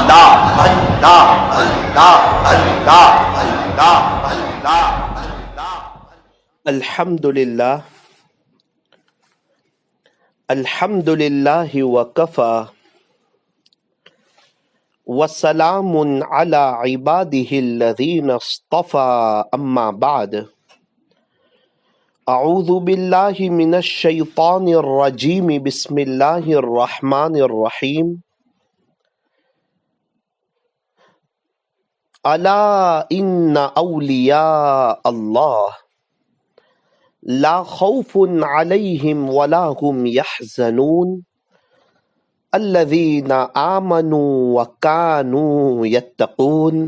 اللہ اللہ اللہ اللہ اللہ اللہ۔ الحمدللہ الحمدللہ وکفی وسلام علی عبادہ الذین اصطفی، اما بعد، اعوذ باللہ من الشیطان الرجیم، بسم اللہ الرحمن الرحیم۔ الا ان اولیاء اللہ لا خوف علیہم ولا هم یحزنون الذین آمنوا وکانوا یتقون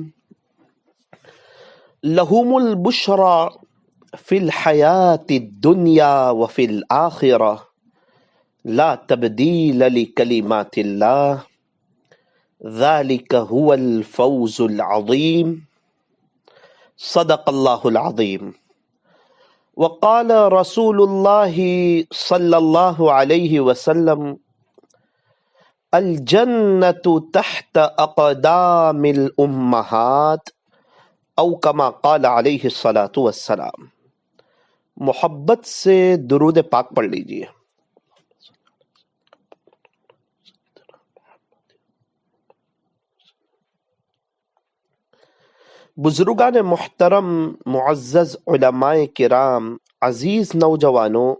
لہم البشری فی الحیاة الدنیا وفی الآخرہ لا تبدیل لکلمات اللہ ذالک هو الفوز العظیم۔ صدق اللہ العظیم۔ وقال رسول اللہ صلی اللہ علیہ وسلم الجنۃ تحت اقدام الامہات، او کما قال علیہ الصلاۃ والسلام۔ محبت سے درود پاک پڑھ لیجئے۔ بزرگان محترم، معزز علماء کرام، عزیز نوجوانوں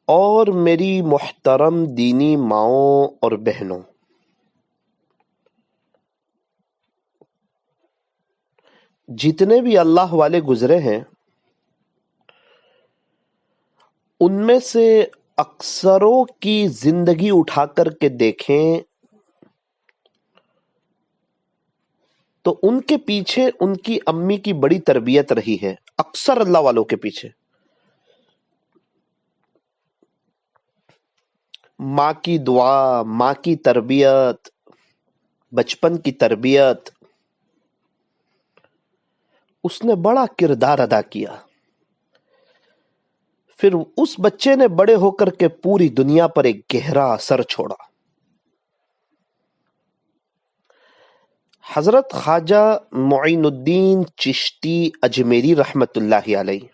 اور میری محترم دینی ماؤں اور بہنوں، جتنے بھی اللہ والے گزرے ہیں ان میں سے اکثروں کی زندگی اٹھا کر کے دیکھیں تو ان کے پیچھے ان کی امی کی بڑی تربیت رہی ہے، اکثر اللہ والوں کے پیچھے ماں کی دعا، ماں کی تربیت، بچپن کی تربیت، اس نے بڑا کردار ادا کیا۔ پھر اس بچے نے بڑے ہو کر کے پوری دنیا پر ایک گہرا اثر چھوڑا۔ حضرت خواجہ معین الدین چشتی اجمیری رحمت اللہ علیہ،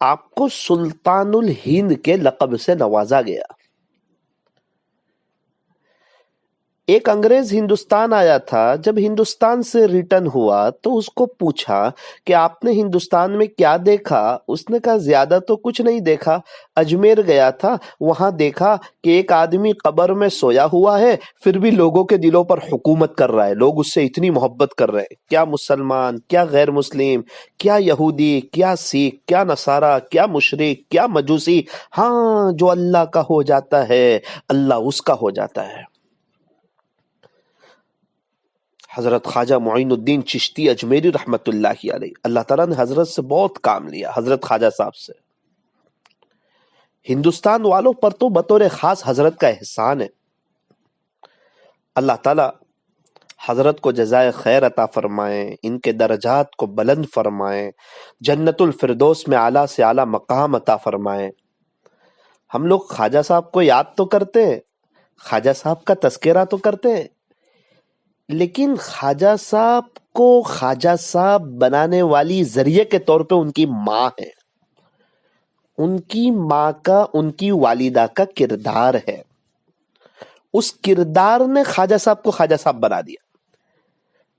آپ کو سلطان الہند کے لقب سے نوازا گیا۔ ایک انگریز ہندوستان آیا تھا، جب ہندوستان سے ریٹرن ہوا تو اس کو پوچھا کہ آپ نے ہندوستان میں کیا دیکھا؟ اس نے کہا زیادہ تو کچھ نہیں دیکھا، اجمیر گیا تھا، وہاں دیکھا کہ ایک آدمی قبر میں سویا ہوا ہے، پھر بھی لوگوں کے دلوں پر حکومت کر رہا ہے، لوگ اس سے اتنی محبت کر رہے ہیں، کیا مسلمان، کیا غیر مسلم، کیا یہودی، کیا سکھ، کیا نصارہ، کیا مشرک، کیا مجوسی، ہاں جو اللہ کا ہو جاتا ہے اللہ اس کا ہو جاتا ہے۔ حضرت خواجہ معین الدین چشتی اجمیری رحمت اللہ علیہ، اللہ تعالیٰ نے حضرت سے بہت کام لیا، حضرت خواجہ صاحب سے۔ ہندوستان والوں پر تو بطور خاص حضرت کا احسان ہے۔ اللہ تعالیٰ حضرت کو جزائے خیر عطا فرمائیں، ان کے درجات کو بلند فرمائیں، جنت الفردوس میں اعلیٰ سے اعلیٰ مقام عطا فرمائیں۔ ہم لوگ خواجہ صاحب کو یاد تو کرتے ہیں، خواجہ صاحب کا تذکرہ تو کرتے ہیں، لیکن خواجہ صاحب کو خواجہ صاحب بنانے والی ذریعے کے طور پہ ان کی ماں ہے، ان کی ماں کا، ان کی والدہ کا کردار ہے، اس کردار نے خواجہ صاحب کو خواجہ صاحب بنا دیا۔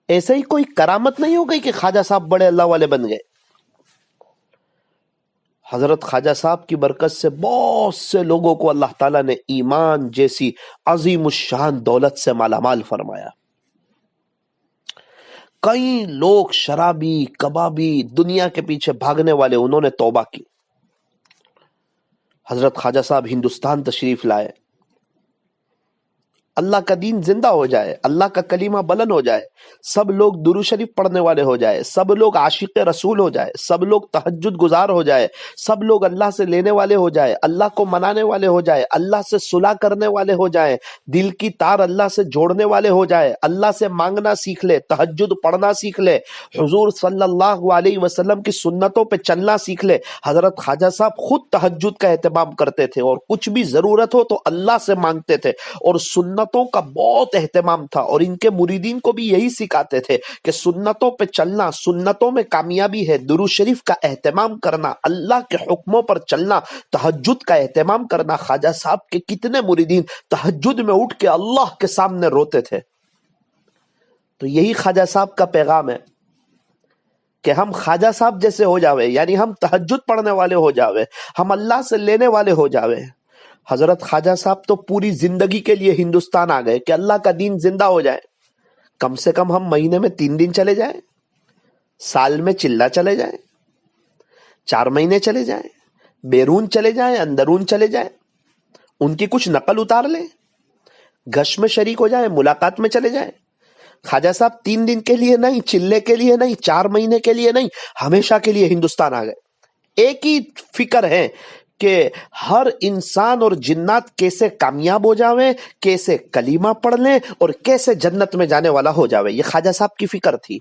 ایسے ہی کوئی کرامت نہیں ہو گئی کہ خواجہ صاحب بڑے اللہ والے بن گئے۔ حضرت خواجہ صاحب کی برکت سے بہت سے لوگوں کو اللہ تعالیٰ نے ایمان جیسی عظیم الشان دولت سے مالا مال فرمایا۔ کئی لوگ شرابی، کبابی، دنیا کے پیچھے بھاگنے والے، انہوں نے توبہ کی۔ حضرت خواجہ صاحب ہندوستان تشریف لائے، اللہ کا دین زندہ ہو جائے، اللہ کا کلمہ بلند ہو جائے، سب لوگ درود شریف پڑھنے والے ہو جائے، سب لوگ عاشق رسول ہو جائے، سب لوگ تہجد گزار ہو جائے، سب لوگ اللہ سے لینے والے ہو جائے، اللہ کو منانے والے ہو جائے، اللہ سے صلح کرنے والے ہو جائے، دل کی تار اللہ سے جوڑنے والے ہو جائے، اللہ سے مانگنا سیکھ لے، تہجد پڑھنا سیکھ لے، حضور صلی اللہ علیہ وسلم کی سنتوں پہ چلنا سیکھ لے۔ حضرت خواجہ صاحب خود تہجد کا اہتمام کرتے تھے اور کچھ بھی ضرورت ہو تو اللہ سے مانگتے تھے، اور سنتوں کا بہت اہتمام تھا، اور ان کے مریدین کو بھی یہی سکھاتے تھے کہ سنتوں پہ چلنا، سنتوں میں کامیابی ہے، درود شریف کا اہتمام کرنا، اللہ کے حکموں پر چلنا، تہجد کا اہتمام کرنا۔ خواجہ صاحب کے کتنے مریدین تہجد میں اٹھ کے اللہ کے سامنے روتے تھے۔ تو یہی خواجہ صاحب کا پیغام ہے کہ ہم خواجہ صاحب جیسے ہو جاوے، یعنی ہم تہجد پڑھنے والے ہو جاوے، ہم اللہ سے لینے والے ہو جاوے۔ حضرت خواجہ صاحب تو پوری زندگی کے لیے ہندوستان آ گئے کہ اللہ کا دین زندہ ہو جائے۔ کم سے کم ہم مہینے میں 3 دن چلے جائیں، سال میں چلہ چلے جائیں، 4 مہینے چلے جائیں، بیرون چلے جائیں، اندرون چلے جائیں، ان کی کچھ نقل اتار لیں، گشت میں شریک ہو جائیں، ملاقات میں چلے جائیں۔ خواجہ صاحب 3 دن کے لیے نہیں، چلے کے لیے نہیں، 4 مہینے کے لیے نہیں، ہمیشہ کے لیے ہندوستان آ گئے۔ ایک ہی فکر ہے کہ ہر انسان اور جنات کیسے کامیاب ہو جاویں، کیسے کلمہ پڑھ لیں، اور کیسے جنت میں جانے والا ہو جاوے۔ یہ خواجہ صاحب کی فکر تھی۔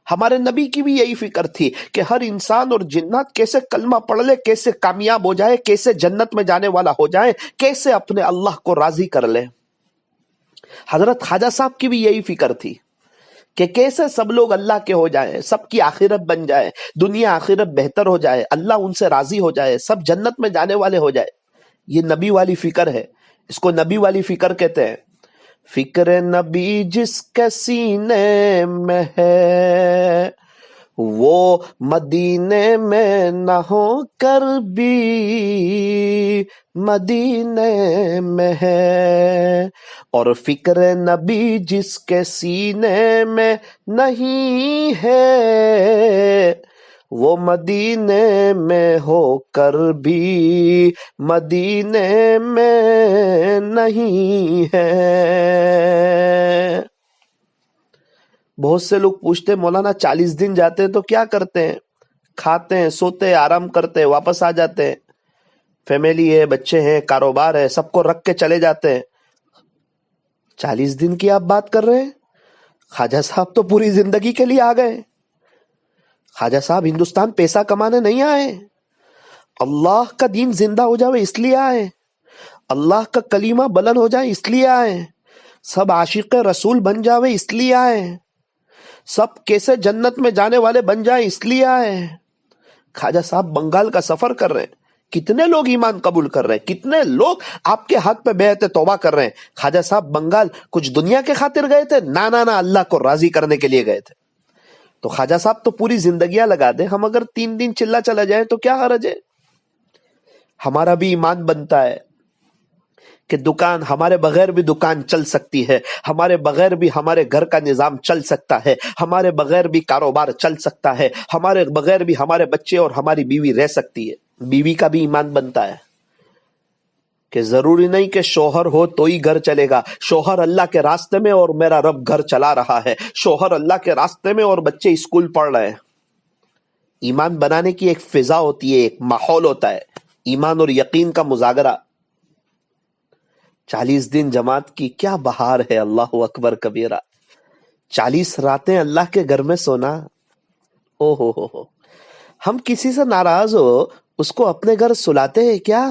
ہمارے نبی کی بھی یہی فکر تھی کہ ہر انسان اور جنات کیسے کلمہ پڑھ لے، کیسے کامیاب ہو جائے، کیسے جنت میں جانے والا ہو جائے، کیسے اپنے اللہ کو راضی کر لے۔ حضرت خواجہ صاحب کی بھی یہی فکر تھی کہ کیسے سب لوگ اللہ کے ہو جائیں، سب کی آخرت بن جائے، دنیا آخرت بہتر ہو جائے، اللہ ان سے راضی ہو جائے، سب جنت میں جانے والے ہو جائے۔ یہ نبی والی فکر ہے، اس کو نبی والی فکر کہتے ہیں۔ فکر نبی جس کے سینے میں ہے، وہ مدینے میں نہ ہو کر بھی مدینے میں ہے، اور فکر نبی جس کے سینے میں نہیں ہے، وہ مدینے میں ہو کر بھی مدینے میں نہیں ہے۔ بہت سے لوگ پوچھتے مولانا 40 دن جاتے ہیں تو کیا کرتے ہیں؟ کھاتے ہیں، سوتے ہیں، آرام کرتے ہیں، واپس آ جاتے ہیں، فیملی ہے، بچے ہیں، کاروبار ہے، سب کو رکھ کے چلے جاتے ہیں۔ 40 دن کی آپ بات کر رہے ہیں؟ خواجہ صاحب تو پوری زندگی کے لیے آ گئے۔ خواجہ صاحب ہندوستان پیسہ کمانے نہیں آئے، اللہ کا دین زندہ ہو جائے اس لیے آئے، اللہ کا کلمہ بلند ہو جائے اس لیے آئے، سب عاشق رسول بن جاوے اس لیے آئے، سب کیسے جنت میں جانے والے بن جائیں اس لیے آئے۔ خواجہ صاحب بنگال کا سفر کر رہے ہیں، کتنے لوگ ایمان قبول کر رہے ہیں، کتنے لوگ آپ کے ہاتھ پہ بیعت توبہ کر رہے ہیں۔ خواجہ صاحب بنگال کچھ دنیا کے خاطر گئے تھے؟ نہ، اللہ کو راضی کرنے کے لیے گئے تھے۔ تو خواجہ صاحب تو پوری زندگیاں لگا دیں، ہم اگر 3 دن چلا چلا جائیں تو کیا حرج ہے؟ ہمارا بھی ایمان بنتا ہے کہ دکان ہمارے بغیر بھی دکان چل سکتی ہے، ہمارے بغیر بھی ہمارے گھر کا نظام چل سکتا ہے، ہمارے بغیر بھی کاروبار چل سکتا ہے، ہمارے بغیر بھی ہمارے بچے اور ہماری بیوی رہ سکتی ہے۔ بیوی کا بھی ایمان بنتا ہے کہ ضروری نہیں کہ شوہر ہو تو ہی گھر چلے گا، شوہر اللہ کے راستے میں اور میرا رب گھر چلا رہا ہے، شوہر اللہ کے راستے میں اور بچے اسکول پڑھ رہے ہیں۔ ایمان بنانے کی ایک فضا ہوتی ہے، ایک ماحول ہوتا ہے، ایمان اور یقین کا مذاکرہ۔ 40 دن جماعت کی کیا بہار ہے، اللہ اکبر کبیرہ۔ 40 راتیں اللہ کے گھر میں سونا، او ہو۔ ہم کسی سے ناراض ہو اس کو اپنے گھر سلاتے ہیں کیا؟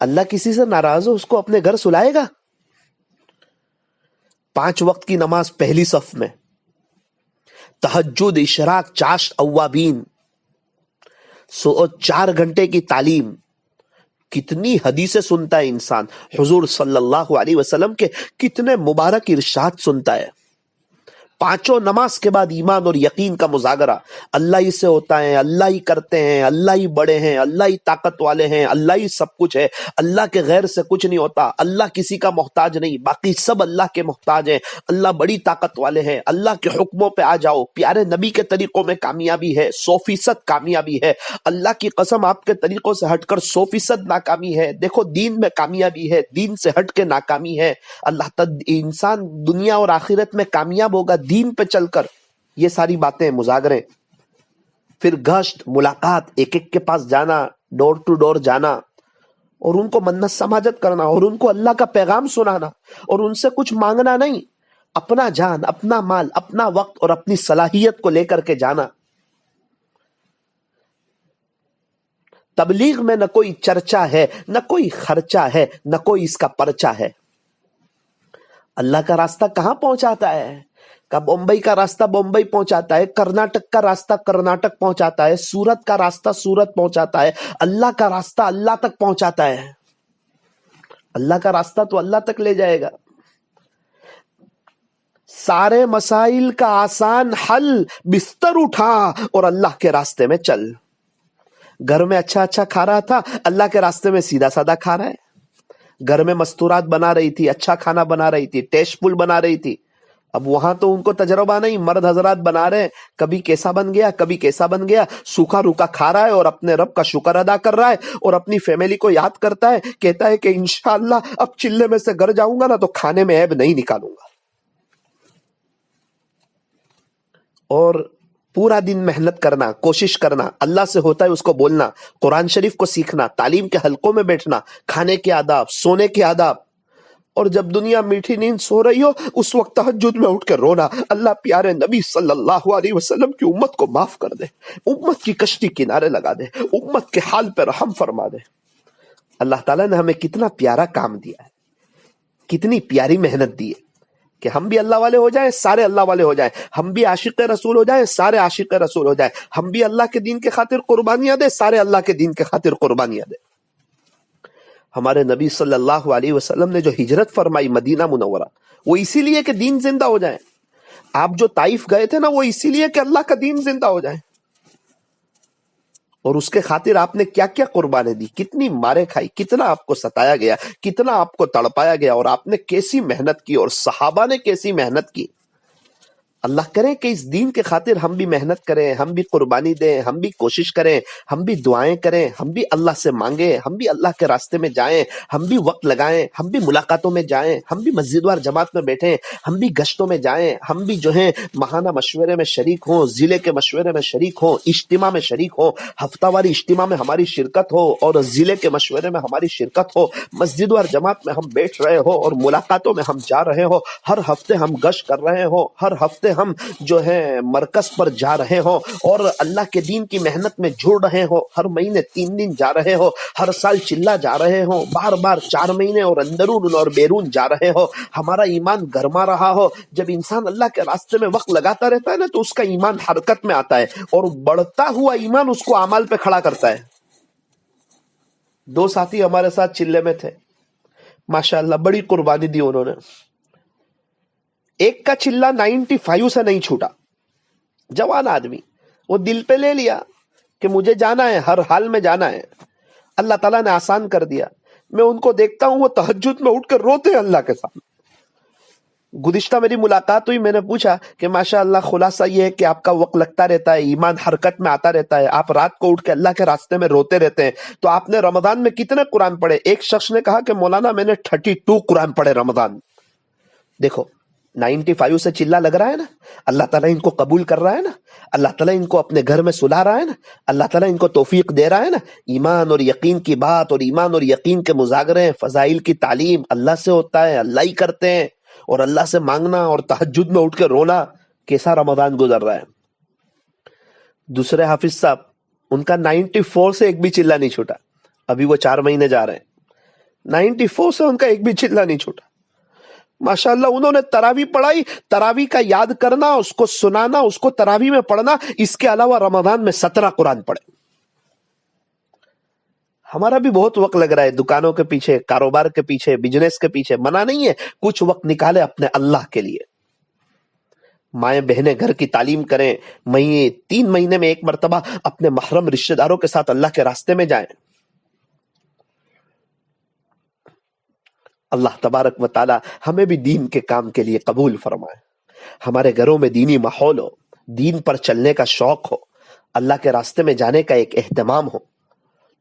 اللہ کسی سے ناراض ہو اس کو اپنے گھر سلائے گا؟ 5 وقت کی نماز پہلی صف میں، تہجد، اشراق، چاشت، اوابین، 4 گھنٹے کی تعلیم، کتنی حدیثیں سنتا ہے انسان، حضور صلی اللہ علیہ وسلم کے کتنے مبارک ارشاد سنتا ہے، پانچوں نماز کے بعد ایمان اور یقین کا مذاکرہ، اللہ ہی سے ہوتا ہے، اللہ ہی کرتے ہیں، اللہ ہی بڑے ہیں، اللہ ہی طاقت والے ہیں، اللہ ہی سب کچھ ہے، اللہ کے غیر سے کچھ نہیں ہوتا، اللہ کسی کا محتاج نہیں، باقی سب اللہ کے محتاج ہیں، اللہ بڑی طاقت والے ہیں، اللہ کے حکموں پہ آ جاؤ، پیارے نبی کے طریقوں میں کامیابی ہے، 100% کامیابی ہے، اللہ کی قسم آپ کے طریقوں سے ہٹ کر 100% ناکامی ہے، دیکھو دین میں کامیابی ہے، دین سے ہٹ کے ناکامی ہے، انسان دنیا اور آخرت میں کامیاب ہوگا دین پہ چل کر، یہ ساری باتیں مذاکرے، پھر گشت ملاقات، ایک ایک کے پاس جانا، ڈور ٹو ڈور جانا اور ان کو منت سماجت کرنا اور ان کو اللہ کا پیغام سنانا اور ان سے کچھ مانگنا نہیں، اپنا جان، اپنا مال، اپنا وقت اور اپنی صلاحیت کو لے کر کے جانا۔ تبلیغ میں نہ کوئی چرچا ہے، نہ کوئی خرچہ ہے، نہ کوئی اس کا پرچہ ہے۔ اللہ کا راستہ کہاں پہنچاتا ہے؟ کہ بمبئی کا راستہ بمبئی پہنچاتا ہے، کرناٹک کا راستہ کرناٹک پہنچاتا ہے، سورت کا راستہ سورت پہنچاتا ہے، اللہ کا راستہ اللہ تک پہنچاتا ہے۔ اللہ کا راستہ تو اللہ تک لے جائے گا۔ سارے مسائل کا آسان حل، بستر اٹھا اور اللہ کے راستے میں چل۔ گھر میں اچھا اچھا کھا رہا تھا، اللہ کے راستے میں سیدھا سادہ کھا رہا ہے۔ گھر میں مستورات بنا رہی تھی، اچھا کھانا بنا رہی تھی، ٹیسٹ فل بنا رہی تھی، اب وہاں تو ان کو تجربہ نہیں، مرد حضرات بنا رہے ہیں، کبھی کیسا بن گیا کبھی کیسا بن گیا، سوکھا روکا کھا رہا ہے اور اپنے رب کا شکر ادا کر رہا ہے اور اپنی فیملی کو یاد کرتا ہے، کہتا ہے کہ انشاءاللہ اب چلے میں سے گھر جاؤں گا نا تو کھانے میں عیب نہیں نکالوں گا۔ اور پورا دن محنت کرنا، کوشش کرنا، اللہ سے ہوتا ہے اس کو بولنا، قرآن شریف کو سیکھنا، تعلیم کے حلقوں میں بیٹھنا، کھانے کے آداب، سونے کے آداب، اور جب دنیا میٹھی نیند سو رہی ہو اس وقت تہجد میں اٹھ کے رونا، اللہ پیارے نبی صلی اللہ علیہ وسلم کی امت کو معاف کر دے، امت کی کشتی کنارے لگا دے، امت کے حال پہ رحم فرما دے۔ اللہ تعالیٰ نے ہمیں کتنا پیارا کام دیا ہے، کتنی پیاری محنت دی ہے کہ ہم بھی اللہ والے ہو جائیں، سارے اللہ والے ہو جائیں، ہم بھی عاشق رسول ہو جائیں، سارے عاشق رسول ہو جائیں، ہم بھی اللہ کے دین کے خاطر قربانیاں دیں، سارے اللہ کے دین کے خاطر قربانیاں دیں۔ ہمارے نبی صلی اللہ علیہ وسلم نے جو ہجرت فرمائی مدینہ منورہ، وہ اسی لیے کہ دین زندہ ہو جائے۔ آپ جو طائف گئے تھے نا، وہ اسی لیے کہ اللہ کا دین زندہ ہو جائے، اور اس کے خاطر آپ نے کیا کیا قربانیں دی، کتنی مارے کھائی، کتنا آپ کو ستایا گیا، کتنا آپ کو تڑپایا گیا، اور آپ نے کیسی محنت کی اور صحابہ نے کیسی محنت کی۔ اللہ کرے کہ اس دین کے خاطر ہم بھی محنت کریں، ہم بھی قربانی دیں، ہم بھی کوشش کریں، ہم بھی دعائیں کریں، ہم بھی اللہ سے مانگیں، ہم بھی اللہ کے راستے میں جائیں، ہم بھی وقت لگائیں، ہم بھی ملاقاتوں میں جائیں، ہم بھی مسجد وار جماعت میں بیٹھیں، ہم بھی گشتوں میں جائیں، ہم بھی جو ہیں ماہانہ مشورے میں شریک ہوں، ضلع کے مشورے میں شریک ہوں، اجتماع میں شریک ہوں، ہفتہ واری اجتماع میں ہماری شرکت ہو اور ضلع کے مشورے میں ہماری شرکت ہو، مسجد وار جماعت میں ہم بیٹھ رہے ہو اور ملاقاتوں میں ہم جا رہے ہو، ہر ہفتے ہم گشت کر رہے ہو، ہر ہفتے ہم جو ہے مرکز پر جا رہے ہو اور اللہ کے دین کی محنت میں جڑ رہے ہو، ہر مہینے 3 دن جا رہے ہو، ہر سال چلا جا رہے ہو، بار بار 4 مہینے اور اندرون اور بیرون جا رہے ہو، ہمارا ایمان گرما رہا ہو۔ جب انسان اللہ کے راستے میں وقت لگاتا رہتا ہے نا تو اس کا ایمان حرکت میں آتا ہے اور بڑھتا ہوا ایمان اس کو اعمال پہ کھڑا کرتا ہے۔ 2 ساتھی ہمارے ساتھ چلے میں تھے، ماشاءاللہ بڑی قربانی دی انہوں نے۔ ایک کا چلہ 95 سے نہیں چھوٹا، جوان آدمی، وہ دل پہ لے لیا کہ مجھے جانا ہے، ہر حال میں جانا ہے۔ اللہ تعالیٰ نے آسان کر دیا۔ میں ان کو دیکھتا ہوں وہ تہجد میں اٹھ کر روتے ہیں اللہ کے سامنے۔ گزشتہ میری ملاقات ہوئی، میں نے پوچھا کہ ماشاءاللہ خلاصہ یہ ہے کہ آپ کا وقت لگتا رہتا ہے، ایمان حرکت میں آتا رہتا ہے، آپ رات کو اٹھ کے اللہ کے راستے میں روتے رہتے ہیں، تو آپ نے رمضان میں کتنے قرآن پڑھے؟ ایک شخص نے کہا کہ مولانا میں نے 32 قرآن پڑھے رمضان۔ دیکھو 95 سے چلا لگ رہا ہے نا، اللہ تعالیٰ ان کو قبول کر رہا ہے نا، اللہ تعالیٰ ان کو اپنے گھر میں سلا رہا ہے نا، اللہ تعالیٰ ان کو توفیق دے رہا ہے نا۔ ایمان اور یقین کی بات اور ایمان اور یقین کے مذاکرے، فضائل کی تعلیم اللہ سے ہوتا ہے، اللہ ہی کرتے ہیں، اور اللہ سے مانگنا اور تہجد میں اٹھ کے رونا، کیسا رمضان گزر رہا ہے۔ دوسرے حافظ صاحب، ان کا 94 سے ایک بھی چلا نہیں چھوٹا، ابھی وہ 4 مہینے جا رہے ہیں، 94 سے ان کا ایک بھی چلا نہیں چھوٹا۔ ماشاءاللہ انہوں نے تراویح پڑھائی، تراویح کا یاد کرنا، اس کو سنانا، اس کو تراویح میں پڑھنا، اس کے علاوہ رمضان میں 17 قرآن پڑھے۔ ہمارا بھی بہت وقت لگ رہا ہے دکانوں کے پیچھے، کاروبار کے پیچھے، بزنس کے پیچھے، منع نہیں ہے، کچھ وقت نکالے اپنے اللہ کے لیے۔ مائیں بہنیں گھر کی تعلیم کریں، 3 مہینے میں 1 مرتبہ اپنے محرم رشتہ داروں کے ساتھ اللہ کے راستے میں جائیں۔ اللہ تبارک و تعالی ہمیں بھی دین کے کام کے لیے قبول فرمائے، ہمارے گھروں میں دینی ماحول ہو، دین پر چلنے کا شوق ہو، اللہ کے راستے میں جانے کا ایک اہتمام ہو۔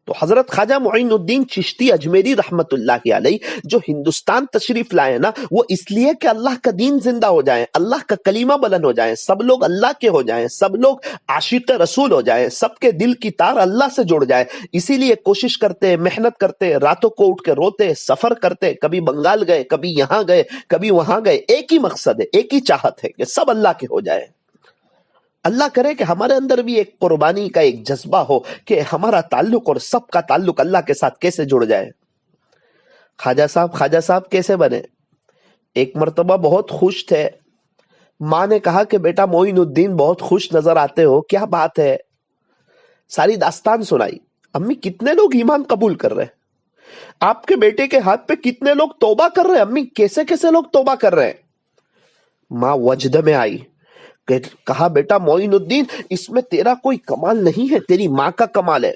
تو حضرت خواجہ معین الدین چشتی اجمیری رحمت اللہ علیہ جو ہندوستان تشریف لائے نا، وہ اس لیے کہ اللہ کا دین زندہ ہو جائے، اللہ کا کلمہ بلند ہو جائے، سب لوگ اللہ کے ہو جائیں، سب لوگ عاشق رسول ہو جائیں، سب کے دل کی تار اللہ سے جڑ جائے۔ اسی لیے کوشش کرتے، محنت کرتے، راتوں کو اٹھ کے روتے، سفر کرتے، کبھی بنگال گئے، کبھی یہاں گئے، کبھی وہاں گئے۔ ایک ہی مقصد ہے، ایک ہی چاہت ہے کہ سب اللہ کے ہو جائے۔ اللہ کرے کہ ہمارے اندر بھی ایک قربانی کا ایک جذبہ ہو کہ ہمارا تعلق اور سب کا تعلق اللہ کے ساتھ کیسے جڑ جائے۔ خواجہ صاحب کیسے بنے؟ ایک مرتبہ بہت خوش تھے، ماں نے کہا کہ بیٹا معین الدین بہت خوش نظر آتے ہو، کیا بات ہے؟ ساری داستان سنائی۔ امی کتنے لوگ ایمان قبول کر رہے ہیں؟ آپ کے بیٹے کے ہاتھ پہ کتنے لوگ توبہ کر رہے ہیں؟ امی کیسے لوگ توبہ کر رہے ہیں؟ ماں وجد میں آئی، کہا بیٹا معین الدین اس میں تیرا کوئی کمال نہیں ہے، تیری ماں کا کمال ہے۔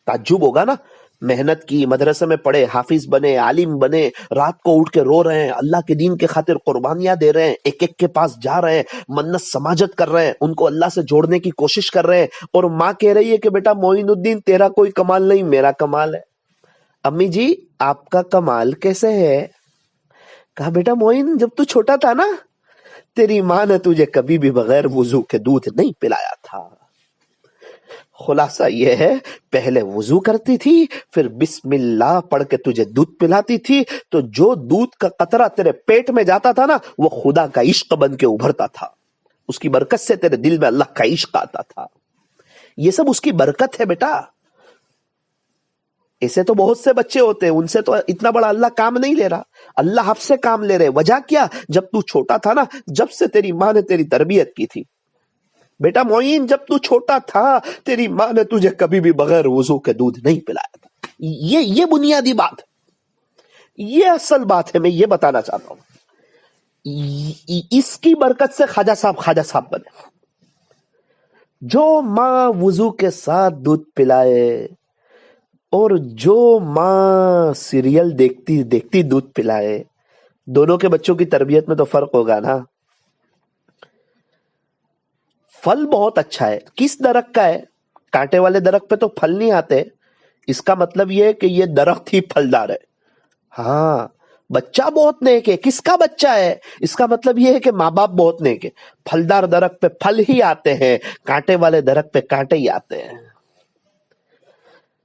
تعجب ہوگا نا، محنت کی، مدرسے میں پڑھے، حافظ بنے، عالم بنے، رات کو اٹھ کے رو رہے ہیں، اللہ کے دین کے خاطر قربانیاں دے رہے ہیں، ایک ایک کے پاس جا رہے ہیں، منت سماجت کر رہے ہیں، ان کو اللہ سے جوڑنے کی کوشش کر رہے ہیں، اور ماں کہہ رہی ہے کہ بیٹا معین الدین تیرا کوئی کمال نہیں، میرا کمال ہے۔ امی جی آپ کا کمال کیسے ہے؟ کہا بیٹا معین جب تو چھوٹا تھا نا، تیری ماں نے تجھے کبھی بھی بغیر وضو کے دودھ نہیں پلایا تھا۔ خلاصہ یہ ہے، پہلے وضو کرتی تھی، پھر بسم اللہ پڑھ کے تجھے دودھ پلاتی تھی، تو جو دودھ کا قطرہ تیرے پیٹ میں جاتا تھا نا، وہ خدا کا عشق بن کے ابھرتا تھا، اس کی برکت سے تیرے دل میں اللہ کا عشق آتا تھا۔ یہ سب اس کی برکت ہے بیٹا۔ ایسے تو بہت سے بچے ہوتے ہیں، ان سے تو اتنا بڑا اللہ کام نہیں لے رہا، اللہ آپ سے کام لے رہے۔ وجہ کیا؟ جب تو چھوٹا تھا نا، جب سے تیری ماں نے تیری تربیت کی تھی۔ بیٹا معین جب تو چھوٹا تھا، تیری ماں نے تجھے کبھی بھی بغیر وضو کے دودھ نہیں پلایا تھا۔ یہ بنیادی بات، یہ اصل بات ہے، میں یہ بتانا چاہتا ہوں۔ اس کی برکت سے خواجہ صاحب بنے۔ جو ماں وضو کے ساتھ دودھ پلائے اور جو ماں سیریل دیکھتی دودھ پلائے، دونوں کے بچوں کی تربیت میں تو فرق ہوگا نا۔ پھل بہت اچھا ہے، کس درخت کا ہے؟ کانٹے والے درخت پہ تو پھل نہیں آتے، اس کا مطلب یہ ہے کہ یہ درخت ہی پھلدار ہے۔ ہاں، بچہ بہت نیک ہے، کس کا بچہ ہے؟ اس کا مطلب یہ ہے کہ ماں باپ بہت نیک ہے۔ پھلدار درخت پہ پھل ہی آتے ہیں، کانٹے والے درخت پہ کانٹے ہی آتے ہیں۔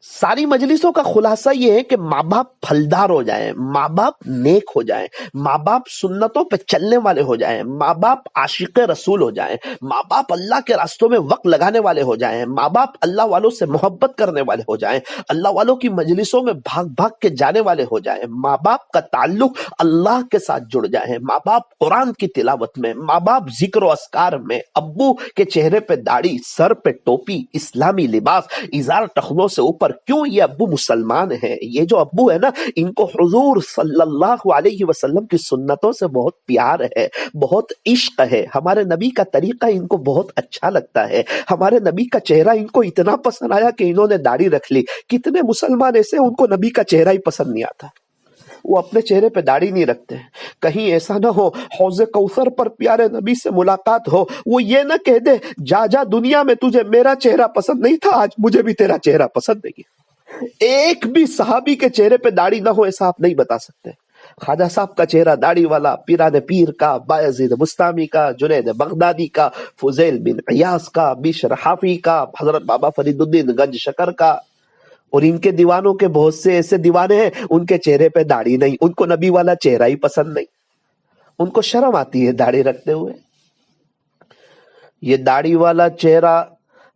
ساری مجلسوں کا خلاصہ یہ ہے کہ ماں باپ پھلدار ہو جائیں، ماں باپ نیک ہو جائیں، ماں باپ سنتوں پہ چلنے والے ہو جائیں، ماں باپ عاشق رسول ہو جائیں، ماں باپ اللہ کے راستوں میں وقت لگانے والے ہو جائیں، ماں باپ اللہ والوں سے محبت کرنے والے ہو جائیں، اللہ والوں کی مجلسوں میں بھاگ کے جانے والے ہو جائیں، ماں باپ کا تعلق اللہ کے ساتھ جڑ جائیں، ماں باپ قرآن کی تلاوت میں، ماں باپ ذکر و اذکار میں، ابو کے چہرے پہ داڑھی، سر پہ ٹوپی، اسلامی لباس، ازار ٹخنوں سے اوپر۔ کیوں؟ یہ ابو مسلمان ہیں، یہ جو ابو ہے نا، ان کو حضور صلی اللہ علیہ وسلم کی سنتوں سے بہت پیار ہے، بہت عشق ہے، ہمارے نبی کا طریقہ ان کو بہت اچھا لگتا ہے، ہمارے نبی کا چہرہ ان کو اتنا پسند آیا کہ انہوں نے داڑھی رکھ لی۔ کتنے مسلمان ایسے ان کو نبی کا چہرہ ہی پسند نہیں آتا، وہ اپنے چہرے پہ داڑھی نہیں رکھتے۔ کہیں ایسا نہ ہو حوض کوثر پر پیارے نبی سے ملاقات ہو، وہ یہ نہ کہہ دے جا دنیا میں تجھے میرا چہرہ پسند نہیں تھا، آج مجھے بھی تیرا چہرہ پسند نہیں ہے۔ ایک بھی صحابی کے چہرے پہ داڑھی نہ ہو ایسا آپ نہیں بتا سکتے۔ خواجہ صاحب کا چہرہ داڑھی والا، پیران پیر کا، بایزید بستامی کا، جنید بغدادی کا، فضیل بن عیاض کا، بشر حافی کا، حضرت بابا فرید الدین گنج شکر کا، اور ان کے دیوانوں کے بہت سے ایسے دیوانے ہیں ان کے چہرے پہ داڑھی نہیں، ان کو نبی والا چہرہ ہی پسند نہیں، ان کو شرم آتی ہے داڑھی رکھتے ہوئے۔ یہ داڑھی والا چہرہ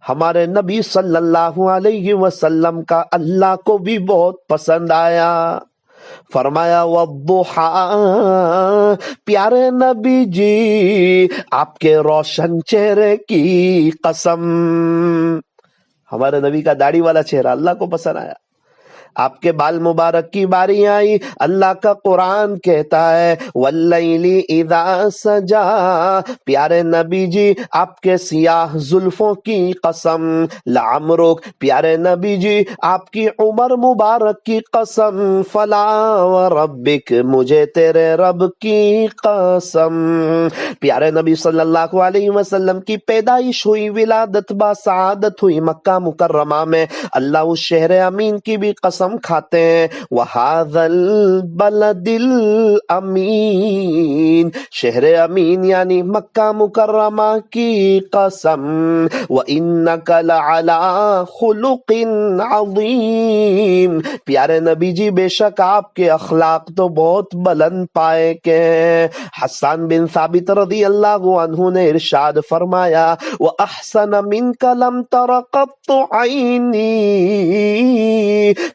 ہمارے نبی صلی اللہ علیہ وسلم کا اللہ کو بھی بہت پسند آیا۔ فرمایا والضحیٰ، پیارے نبی جی آپ کے روشن چہرے کی قسم، ہمارے نبی کا داڑھی والا چہرہ اللہ کو پسند آیا۔ آپ کے بال مبارک کی باری آئی، اللہ کا قرآن کہتا ہے واللیل اذا سجا، پیارے نبی جی آپ کے سیاہ زلفوں کی قسم، لعمرک پیارے نبی جی آپ کی عمر مبارک کی قسم، فلا وربک مجھے تیرے رب کی قسم۔ پیارے نبی صلی اللہ علیہ وسلم کی پیدائش ہوئی، ولادت با سعادت ہوئی مکہ مکرمہ میں، اللہ اس شہر امین کی بھی قسم کھاتے ہیں، وَهَذَا الْبَلَدِ الْأَمِينَ، شہر امین یعنی مکہ مکرمہ کی قسم، وَإِنَّكَ لَعَلَىٰ خُلُقٍ عَظِيمٍ، پیارے نبی جی بے شک آپ کے اخلاق تو بہت بلند پائے کے ہیں۔ حسان بن ثابت رضی اللہ عنہ نے ارشاد فرمایا وَأَحْسَنَ مِنْكَ لَمْ تَرَ قَطُّ عَيْنِي،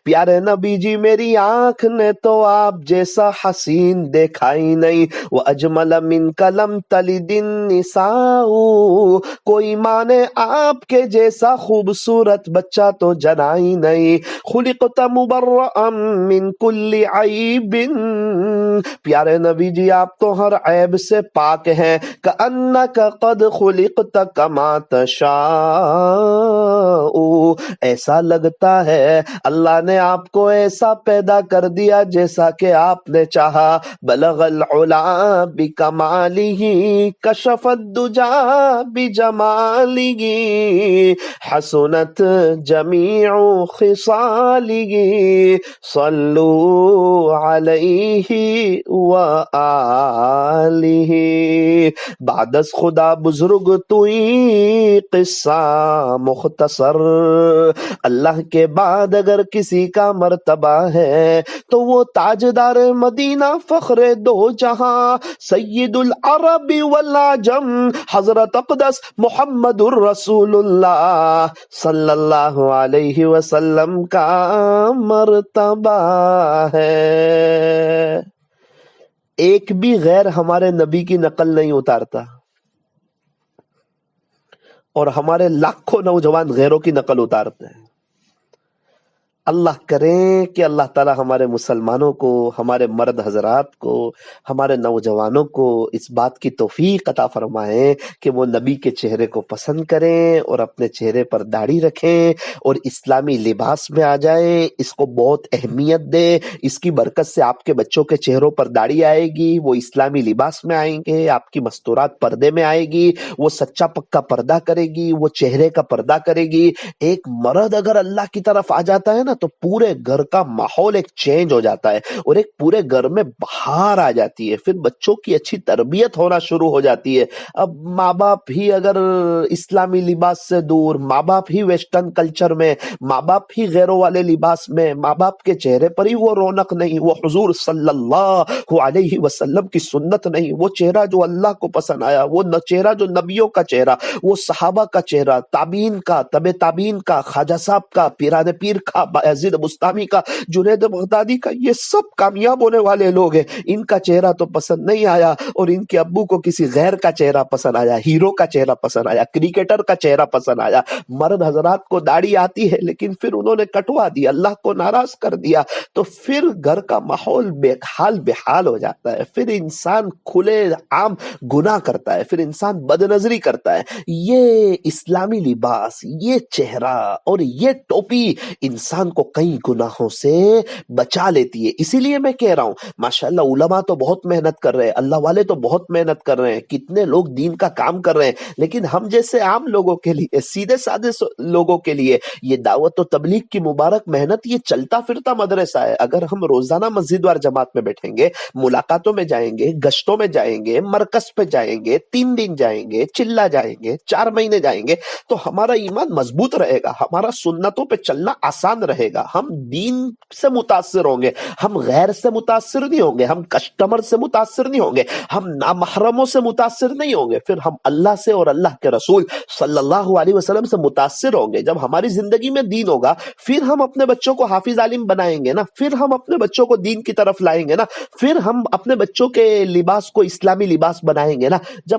پیارے نبی جی میری آنکھ نے تو آپ جیسا حسین دیکھا ہی نہیں، وَأَجْمَلَ مِنْكَ لَمْ تَلِدِ النِّسَاءُ، کوئی ماں نے آپ کے جیسا خوبصورت بچہ تو جنا ہی نہیں، خُلِقْتَ مُبَرَّأً مِّن كُلِّ عَيْبٍ، پیارے نبی جی آپ تو ہر عیب سے پاک ہیں، كَأَنَّكَ قَدْ خُلِقْتَ كَمَا تَشَاءُ، ایسا لگتا ہے اللہ نے آپ کو ایسا پیدا کر دیا جیسا کہ آپ نے چاہا، بلغ العلا بکمالہ کشف الدجا بجمالہ، حسنت جمیع خصالہ، صلو علیہ وآلہ، بعد از خدا بزرگ توئی قصہ مختصر، اللہ کے بعد اگر کسی کا مرتبہ ہے تو وہ تاجدار مدینہ فخر دو جہاں سید العرب والعجم حضرت اقدس محمد الرسول اللہ صلی اللہ علیہ وسلم کا مرتبہ ہے۔ ایک بھی غیر ہمارے نبی کی نقل نہیں اتارتا، اور ہمارے لاکھوں نوجوان غیروں کی نقل اتارتے ہیں۔ اللہ کریں کہ اللہ تعالی ہمارے مسلمانوں کو، ہمارے مرد حضرات کو، ہمارے نوجوانوں کو اس بات کی توفیق عطا فرمائیں کہ وہ نبی کے چہرے کو پسند کریں اور اپنے چہرے پر داڑھی رکھیں اور اسلامی لباس میں آ جائیں، اس کو بہت اہمیت دیں، اس کی برکت سے آپ کے بچوں کے چہروں پر داڑھی آئے گی، وہ اسلامی لباس میں آئیں گے، آپ کی مستورات پردے میں آئے گی، وہ سچا پکا پردہ کرے گی، وہ چہرے کا پردہ کرے گی۔ ایک مرد اگر اللہ کی طرف آ جاتا ہے نا تو پورے گھر کا ماحول ایک چینج ہو جاتا ہے، اور ایک پورے گھر میں بہار آ جاتی ہے، پھر بچوں کی اچھی تربیت ہونا شروع ہو جاتی ہے۔ اب ماں باپ ہی اگر اسلامی لباس سے دور، ماں باپ ہی ویسٹرن کلچر میں، ماں باپ ہی غیروں والے لباس میں، ماں باپ کے چہرے پر ہی وہ رونق نہیں، وہ حضور صلی اللہ علیہ وسلم کی سنت نہیں، وہ چہرہ جو اللہ کو پسند آیا، وہ چہرہ جو نبیوں کا چہرہ، وہ صحابہ کا چہرہ، تابعین کا، تبع تابعین کا، خواجہ صاحب کا، پیران پیر کا، بایزید بستامی کا، جنید بغدادی کا، یہ سب کامیاب ہونے والے لوگ ہیں، ان کا چہرہ تو پسند نہیں آیا، اور ان کے ابو کو کسی غیر کا چہرہ پسند آیا، ہیرو کا چہرہ پسند آیا، کرکٹر کا چہرہ پسند آیا۔ مرد حضرات کو داڑھی آتی ہے لیکن پھر انہوں نے کٹوا دی، اللہ کو ناراض کر دیا، تو پھر گھر کا ماحول بے حال بحال ہو جاتا ہے، پھر انسان کھلے عام گناہ کرتا ہے، پھر انسان بد نظری کرتا ہے۔ یہ اسلامی لباس، یہ چہرہ اور یہ ٹوپی انسان کو کئی گناہوں سے بچا لیتی ہے۔ اسی لیے میں کہہ رہا ہوں ماشاءاللہ علماء تو بہت محنت کر رہے ہیں، اللہ والے تو بہت محنت کر رہے ہیں، کتنے لوگ دین کا کام کر رہے ہیں، لیکن ہم جیسے عام لوگوں کے لیے، سیدھے سادے لوگوں کے لیے یہ دعوت و تبلیغ کی مبارک محنت یہ چلتا پھرتا مدرسہ ہے۔ اگر ہم روزانہ مسجد وار جماعت میں بیٹھیں گے، ملاقاتوں میں جائیں گے، گشتوں میں جائیں گے، مرکز پہ جائیں گے، 3 دن جائیں گے، چلہ جائیں گے، 4 مہینے جائیں گے، تو ہمارا ایمان مضبوط رہے گا، ہمارا سنتوں پہ چلنا آسان رہے گا، ہم دین سے متاثر ہوں گے، ہم غیر سے متاثر نہیں ہوں گے، ہم کسٹمر سے متاثر نہیں ہوں گے، ہم نامحرموں سے متاثر نہیں ہوں گے، پھر ہم اللہ سے اور اللہ کے رسول صلی اللہ علیہ وسلم سے متاثر ہوں گے۔ جب ہماری زندگی میں دین ہوگا پھر ہم اپنے بچوں کو حافظ عالم بنائیں گے نا، پھر ہم اپنے بچوں کو دین کی طرف لائیں گے نا، پھر ہم اپنے بچوں کے لباس کو اسلامی لباس بنائیں گے نا۔ جب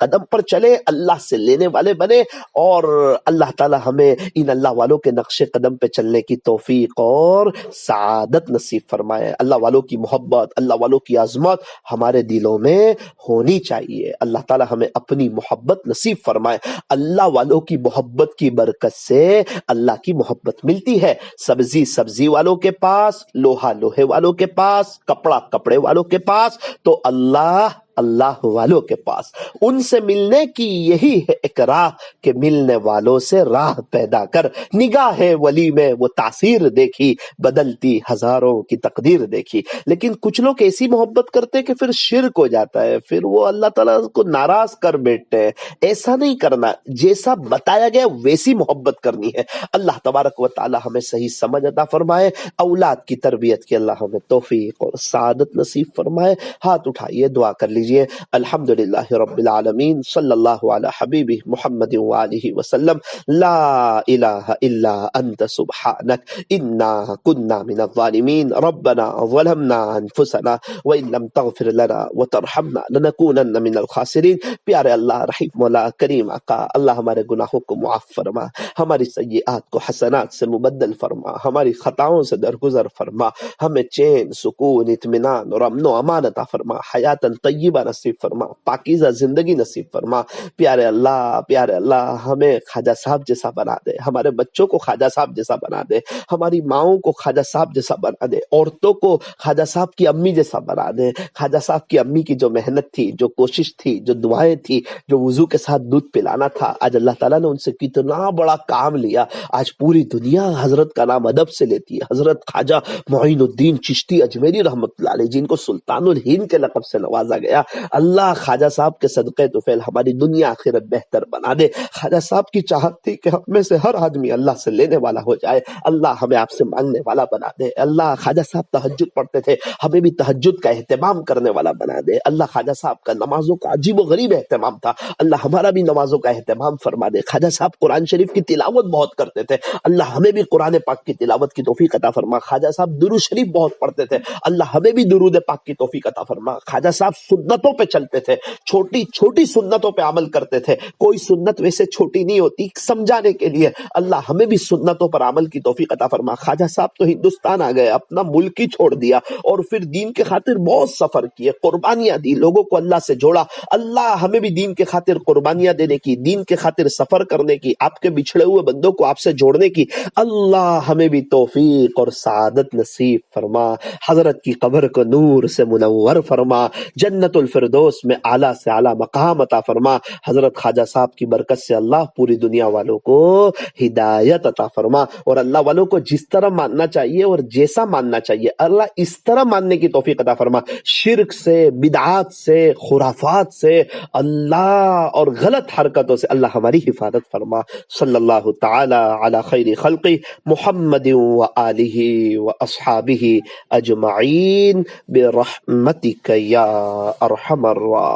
قدم پر چلے، اللہ سے لینے والے بنے، اور اللہ تعالی ہمیں ان اللہ والوں کے نقش قدم پہ چلنے کی توفیق اور سعادت نصیب فرمائے۔ اللہ والوں کی محبت، اللہ والوں کی عظمت ہمارے دلوں میں ہونی چاہیے۔ اللہ تعالی ہمیں اپنی محبت نصیب فرمائے۔ اللہ والوں کی محبت کی برکت سے اللہ کی محبت ملتی ہے۔ سبزی والوں کے پاس، لوہا لوہے والوں کے پاس، کپڑا کپڑے والوں کے پاس، تو اللہ والوں کے پاس۔ ان سے ملنے کی یہی ہے ایک راہ کہ ملنے والوں سے راہ پیدا کر۔ نگاہ ولی میں وہ تاثیر دیکھی، بدلتی ہزاروں کی تقدیر دیکھی۔ لیکن کچھ لوگ ایسی محبت کرتے کہ پھر شرک ہو جاتا ہے، پھر وہ اللہ تعالیٰ کو ناراض کر بیٹھتے ہیں۔ ایسا نہیں کرنا، جیسا بتایا گیا ویسی محبت کرنی ہے۔ اللہ تبارک و تعالی ہمیں صحیح سمجھ عطا فرمائے، اولاد کی تربیت کی اللہ ہمیں توفیق اور سعادت نصیب فرمائے۔ ہاتھ اٹھائیے، دعا کر لیجئے۔ الحمدللہ رب العالمین، صلی اللہ علی حبیبہ محمد وآلہ وسلم۔ لا الہ الا انت سبحانک انا کنا من الظالمین، ربنا ظلمنا انفسنا وان لم تغفر لنا وترحمنا لنکونن من الخاسرین۔ پیارے اللہ، رحیم مولا، کریم آقا، اللہ ہمارے گناہوں کو معاف فرما، ہماری سیئات کو حسنات سے مبدل فرما، ہماری خطاؤں سے درگزر فرما، ہمیں چین، سکون، اطمینان اور امن و امان عطا فرما، حیات طیبہ نصیب فرما، پاکیزہ زندگی نصیب فرما۔ پیارے اللہ، ہمیں خواجہ صاحب جیسا بنا دے، ہمارے بچوں کو خواجہ صاحب جیسا بنا دے، ہماری ماؤں کو خواجہ صاحب جیسا بنا دے، عورتوں کو خواجہ صاحب کی امی جیسا بنا دے۔ خواجہ صاحب کی امی کی جو محنت تھی، جو کوشش تھی، جو دعائیں تھی، جو وضو کے ساتھ دودھ پلانا تھا، آج اللہ تعالیٰ نے ان سے کتنا بڑا کام لیا۔ آج پوری دنیا حضرت کا نام ادب سے لیتی ہے۔ حضرت خواجہ معین الدین چشتی اجمیری رحمۃ اللہ علیہ، جن کو سلطان الہند کے لقب سے نوازا گیا، اللہ خواجہ صاحب کے صدقے طفیل ہماری دنیا آخرت بہتر بنا دے۔ خواجہ صاحب کی چاہت تھی کہ ہم میں سے ہر آدمی اللہ سے لینے والا ہو جائے، اللہ ہمیں آپ سے مانگنے والا بنا دے۔ اللہ خواجہ صاحب تہجد پڑھتے تھے، ہمیں بھی تہجد کا اہتمام کرنے والا بنا دے۔ اللہ خواجہ صاحب کا نمازوں کا عجیب و غریب اہتمام تھا، اللہ ہمارا بھی نمازوں کا اہتمام فرما دے۔ خواجہ صاحب قرآن شریف کی تلاوت بہت کرتے تھے، اللہ ہمیں بھی قرآن پاک کی تلاوت کی توفیق عطا فرما۔ خواجہ صاحب درود شریف بہت پڑھتے تھے، اللہ ہمیں بھی درود پاک کی توفیق عطا فرما۔ خواجہ صاحب سنتوں پہ چلتے تھے، چھوٹی چھوٹی سنتوں پہ عمل کرتے تھے، کوئی سنت ویسے چھوٹی نہیں ہوتی، سمجھانے کے لیے اللہ ہمیں بھی سنتوں پر عمل کی توفیق عطا فرما۔ خواجہ صاحب تو ہندوستان آ گئے، اپنا ملک ہی چھوڑ دیا، اور پھر دین کے خاطر بہت سفر کیے، قربانیاں دی، لوگوں کو اللہ سے جوڑا۔ اللہ ہمیں بھی دین کے خاطر قربانیاں دینے کی، دین کے خاطر سفر کرنے کی، آپ کے بچھڑے ہوئے بندوں کو آپ سے جوڑنے کی اللہ ہمیں بھی توفیق اور سعادت نصیب فرما۔ حضرت کی قبر کو نور سے منور فرما، جنت الفردوس میں اعلیٰ سے اعلیٰ مقام عطا فرما۔ حضرت خواجہ صاحب کی برکت سے اللہ پوری دنیا والوں کو ہدایت عطا فرما، اور اللہ والوں کو جس طرح ماننا چاہیے اور جیسا ماننا چاہیے اللہ اس طرح ماننے کی توفیق عطا فرما۔ شرک سے، بدعات سے، خرافات سے اللہ اور غلط حرکتوں سے اللہ ہماری حفاظت فرما۔ صلی اللہ تعالی علی خیر خلقہ محمد و آلہ و اصحابہ اجمعین برحمتک یا ارحم الراحمین۔